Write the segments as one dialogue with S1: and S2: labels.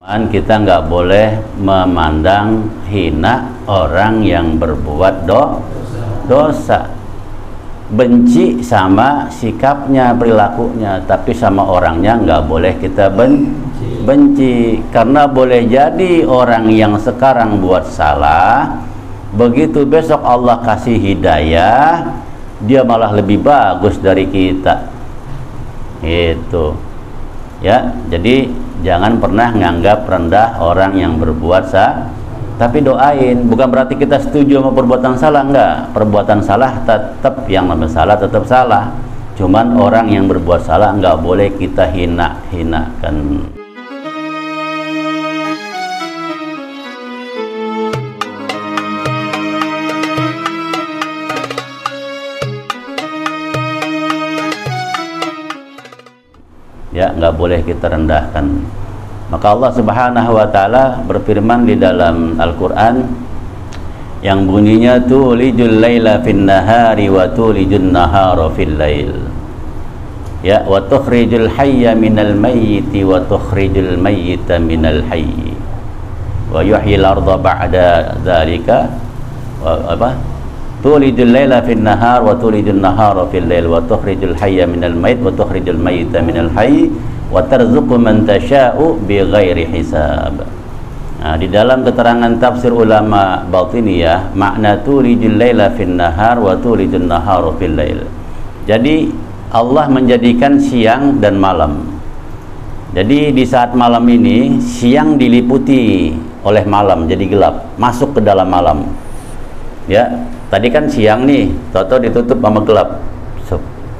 S1: Kita nggak boleh memandang hina orang yang berbuat dosa. Benci sama sikapnya, perilakunya, tapi sama orangnya nggak boleh kita benci. Karena boleh jadi orang yang sekarang buat salah, begitu besok Allah kasih hidayah, dia malah lebih bagus dari kita. Itu ya, jadi jangan pernah nganggap rendah orang yang berbuat salah, tapi doain. Bukan berarti kita setuju sama perbuatan salah, enggak. Perbuatan salah tetap, yang namanya salah tetap salah. Cuman orang yang berbuat salah enggak boleh kita hina-hinakan. Ya, nggak boleh kita rendahkan. Maka Allah Subhanahu wa taala berfirman di dalam Al-Qur'an yang bunyinya tulijul laila fin nahari wa tulijun nahara fil lail. Ya, wa tukhrijul hayya minal mayyiti wa tukhrijul mayyita minal hayyi. Wa yuhyil arda ba'da dzalika tulijul laila fin nahar wa tulijun nahara fil lail wa tukhrijul hayya minal mayyit wa tukhrijul mayyita minal hayy wa tarzuqu man tasha'u bighairi hisab. Nah, di dalam keterangan tafsir ulama batiniyah, makna tulijul laila fin nahar wa tulijun nahara fil lail. Jadi Allah menjadikan siang dan malam. Jadi di saat malam ini siang diliputi oleh malam, jadi gelap, masuk ke dalam malam. Ya, tadi kan siang nih, toto ditutup sama gelap,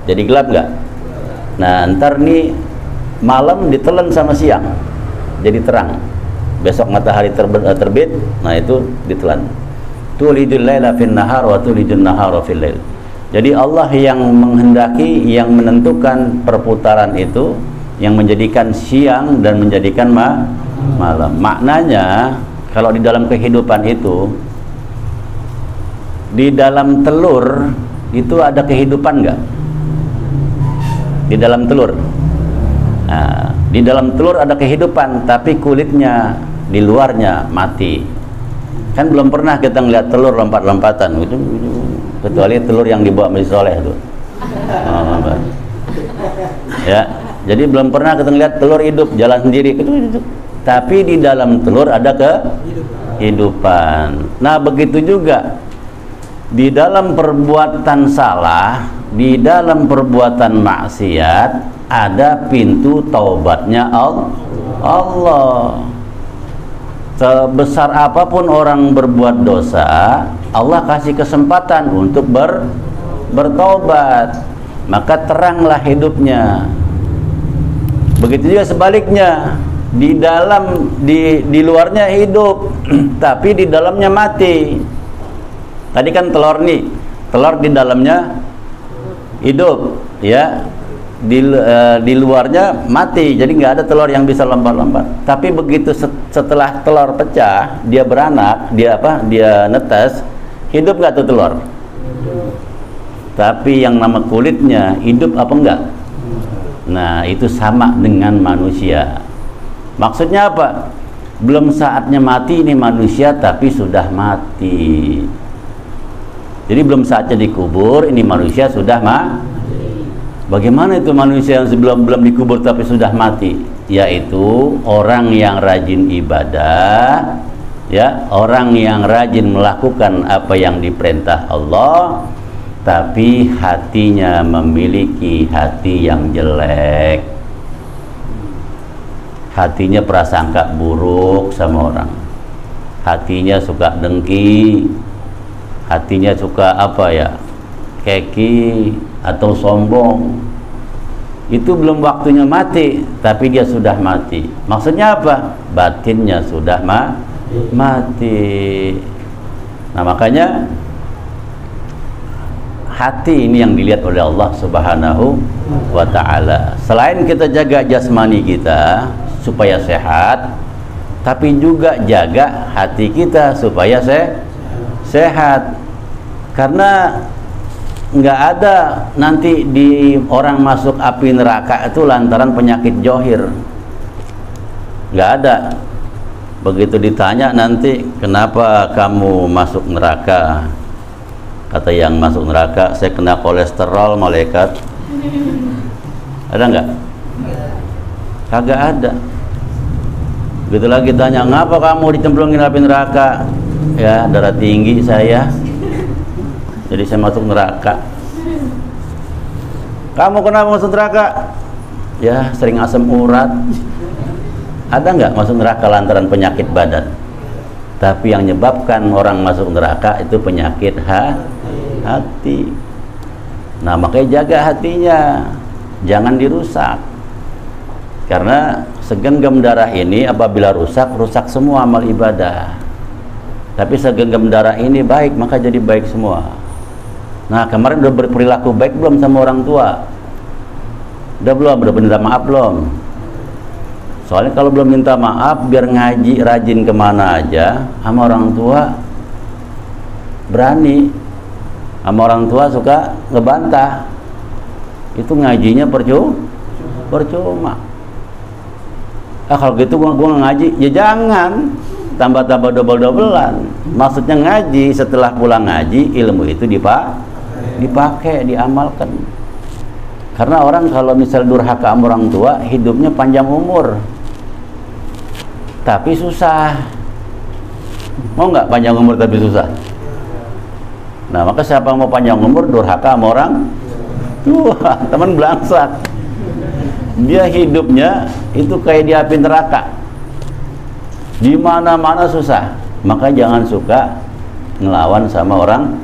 S1: jadi gelap nggak? Nah, ntar nih malam ditelan sama siang, jadi terang. Besok matahari terbit, nah itu ditelan. Tulijul laila fin nahar wa tulijun nahara fil lail. Jadi Allah yang menghendaki, yang menentukan perputaran itu, yang menjadikan siang dan menjadikan malam. Maknanya kalau di dalam kehidupan itu, di dalam telur itu ada kehidupan nggak? Di dalam telur, nah, di dalam telur ada kehidupan, tapi kulitnya di luarnya mati. Kan belum pernah kita ngeliat telur lompat-lompatan gitu, kecuali telur yang dibawa Masjid Soleh itu. Ya, jadi belum pernah kita ngeliat telur hidup jalan sendiri gitu. Tapi di dalam telur ada kehidupan. Nah, begitu juga di dalam perbuatan salah, di dalam perbuatan maksiat, ada pintu taubatnya Allah. Sebesar apapun orang berbuat dosa, Allah kasih kesempatan untuk bertobat, maka teranglah hidupnya. Begitu juga sebaliknya, di luarnya hidup tapi di dalamnya mati. Tadi kan telur nih, telur di dalamnya hidup, ya, di luarnya mati, jadi nggak ada telur yang bisa lompat-lompat. Tapi begitu setelah telur pecah, dia beranak, dia netas, hidup nggak tuh telur? Tapi yang nama kulitnya hidup apa enggak? Nah, itu sama dengan manusia. Maksudnya apa? Belum saatnya mati ini manusia, tapi sudah mati. Jadi belum saatnya dikubur, ini manusia sudah Bagaimana itu manusia yang belum dikubur tapi sudah mati? Yaitu orang yang rajin ibadah, ya, orang yang rajin melakukan apa yang diperintah Allah, tapi hatinya memiliki hati yang jelek. Hatinya prasangka buruk sama orang. Hatinya suka dengki. Hatinya suka keki atau sombong. Itu belum waktunya mati, tapi dia sudah mati. Maksudnya apa? Batinnya sudah mati. Nah, makanya hati ini yang dilihat oleh Allah Subhanahu wa ta'ala. Selain kita jaga jasmani kita supaya sehat, tapi juga jaga hati kita supaya sehat. Karena nggak ada nanti di orang masuk api neraka itu lantaran penyakit johir, nggak ada. Begitu ditanya nanti, kenapa kamu masuk neraka? Kata yang masuk neraka, saya kena kolesterol malaikat. Ada nggak? Kagak ada. Begitu lagi tanya, ngapa kamu dicemplungin api neraka? Ya, darah tinggi saya, jadi saya masuk neraka. Kamu kenapa masuk neraka? Ya, sering asam urat. Ada nggak masuk neraka lantaran penyakit badan? Tapi yang menyebabkan orang masuk neraka itu penyakit hati. Nah, makanya jaga hatinya, jangan dirusak. Karena segenggam darah ini apabila rusak semua amal ibadah. Tapi segenggam darah ini baik, maka jadi baik semua. Nah, kemarin udah berperilaku baik belum sama orang tua? Udah belum? Udah minta maaf belum? Soalnya kalau belum minta maaf, biar ngaji rajin kemana aja, sama orang tua berani, sama orang tua suka ngebantah, itu ngajinya percuma. Kalau gitu gua ngaji, ya jangan tambah-tambah double-doublean. Maksudnya ngaji, setelah pulang ngaji ilmu itu dipakai, diamalkan. Karena orang kalau misal durhaka sama orang tua, hidupnya panjang umur tapi susah. Mau nggak panjang umur tapi susah? Nah, maka siapa mau panjang umur durhaka sama orang tua, teman belangsak, dia hidupnya itu kayak di api neraka, di mana-mana susah. Maka jangan suka ngelawan sama orang.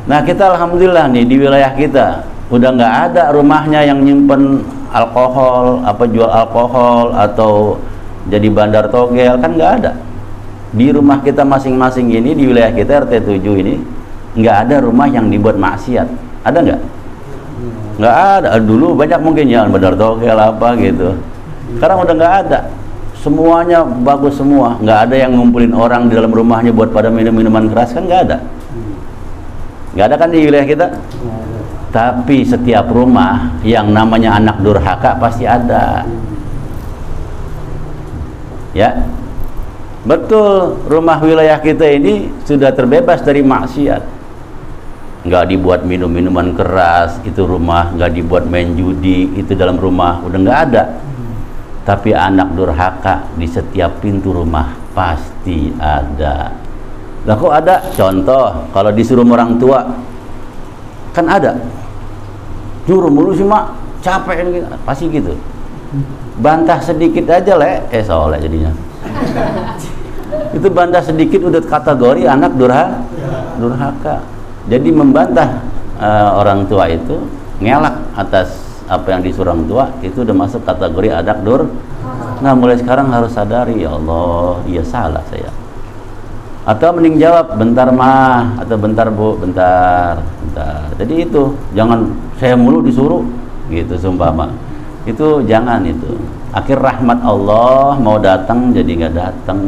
S1: Nah, kita alhamdulillah nih di wilayah kita udah nggak ada rumahnya yang nyimpen alkohol, apa jual alkohol atau jadi bandar togel, kan nggak ada. Di rumah kita masing-masing ini, di wilayah kita RT 7 ini nggak ada rumah yang dibuat maksiat. Ada nggak? Nggak ada. Dulu banyak mungkin ya bandar togel apa gitu. Sekarang udah nggak ada. Semuanya bagus semua. Nggak ada yang ngumpulin orang di dalam rumahnya buat pada minum minuman keras, kan nggak ada. Nggak ada kan di wilayah kita. Tapi setiap rumah yang namanya anak durhaka pasti ada. Ya, betul, rumah wilayah kita ini sudah terbebas dari maksiat. Nggak dibuat minum-minuman keras, itu rumah. Nggak dibuat main judi, itu dalam rumah. Udah nggak ada. Tapi anak durhaka di setiap pintu rumah pasti ada. Lah kok ada? Contoh, kalau disuruh orang tua, kan ada. Juru mulu sih mak, capek ini, pasti gitu. Bantah sedikit aja soleh jadinya. Itu bantah sedikit udah kategori anak durhaka. Jadi membantah orang tua itu, ngelak atas apa yang disuruh orang tua, itu udah masuk kategori anak Nah, mulai sekarang harus sadari, ya Allah, iya salah saya. Atau mending jawab, bentar mah, atau bentar bu, bentar. Jadi itu, jangan saya mulu disuruh gitu sumpama. Itu jangan itu. Akhir rahmat Allah mau datang jadi nggak datang.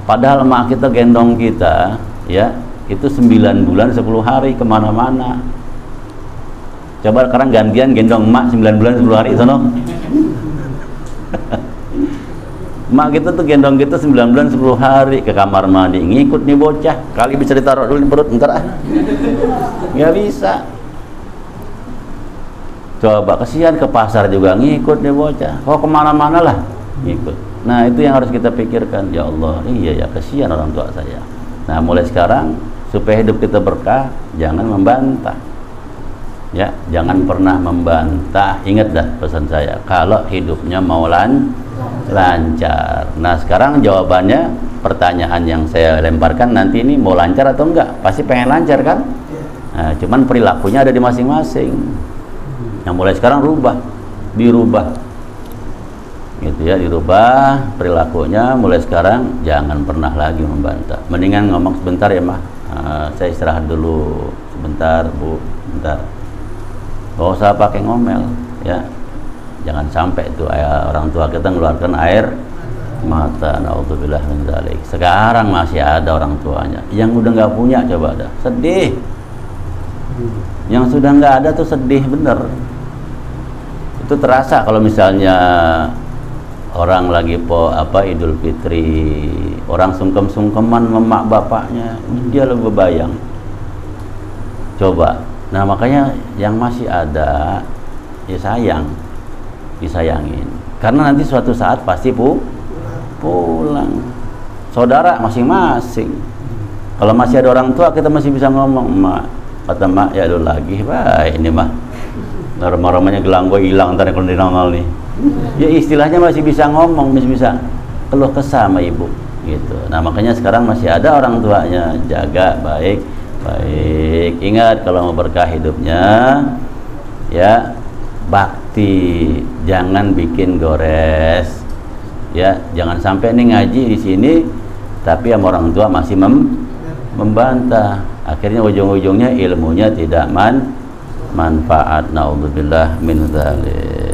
S1: Padahal mak kita gendong kita, ya itu 9 bulan 10 hari kemana-mana. Coba sekarang gantian gendong mak 9 bulan 10 hari sono. Mak kita tuh gendong kita 9 bulan 10 hari ke kamar mandi, ngikut nih bocah, kali bisa ditaruh dulu di perut bentar nggak bisa. Coba kesian, ke pasar juga ngikut nih bocah, kemana-mana lah ngikut. Nah, itu yang harus kita pikirkan. Ya Allah, iya ya, kesian orang tua saya. Nah, mulai sekarang supaya hidup kita berkah, jangan membantah. Ya, jangan pernah membantah. Ingat dah pesan saya, kalau hidupnya mau lancar. Nah, sekarang jawabannya pertanyaan yang saya lemparkan nanti ini, mau lancar atau enggak? Pasti pengen lancar kan? Nah, cuman perilakunya ada di masing-masing. Yang mulai sekarang dirubah gitu ya, dirubah perilakunya. Mulai sekarang jangan pernah lagi membantah. Mendingan ngomong, sebentar ya mah, saya istirahat dulu sebentar bu, sebentar. Gak usah pakai ngomel ya. Jangan sampai tuh orang tua kita ngeluarkan air mata, naudzubillah min dzalik. Sekarang masih ada orang tuanya yang udah nggak punya, coba ada sedih. Yang sudah nggak ada tuh sedih bener. Itu terasa kalau misalnya orang lagi Idul Fitri, orang sungkem-sungkeman memak bapaknya, dia lebih bayang. Coba. Nah, makanya yang masih ada ya sayang, disayangin. Karena nanti suatu saat pasti pulang. Saudara masing-masing. Kalau masih ada orang tua, kita masih bisa ngomong, "Mak," kata mak, "ya lu lagi, baik ini mah. Norma-normanya gelang gue hilang ntar kalau dinongol nih." Ya istilahnya masih bisa ngomong, masih bisa keluh kesah sama ibu gitu. Nah, makanya sekarang masih ada orang tuanya, jaga baik. Ingat kalau mau berkah hidupnya ya bakti, jangan bikin gores. Ya, jangan sampai nih ngaji di sini tapi sama orang tua masih membantah. Akhirnya ujung-ujungnya ilmunya tidak manfaat. Naudzubillah min dzalik.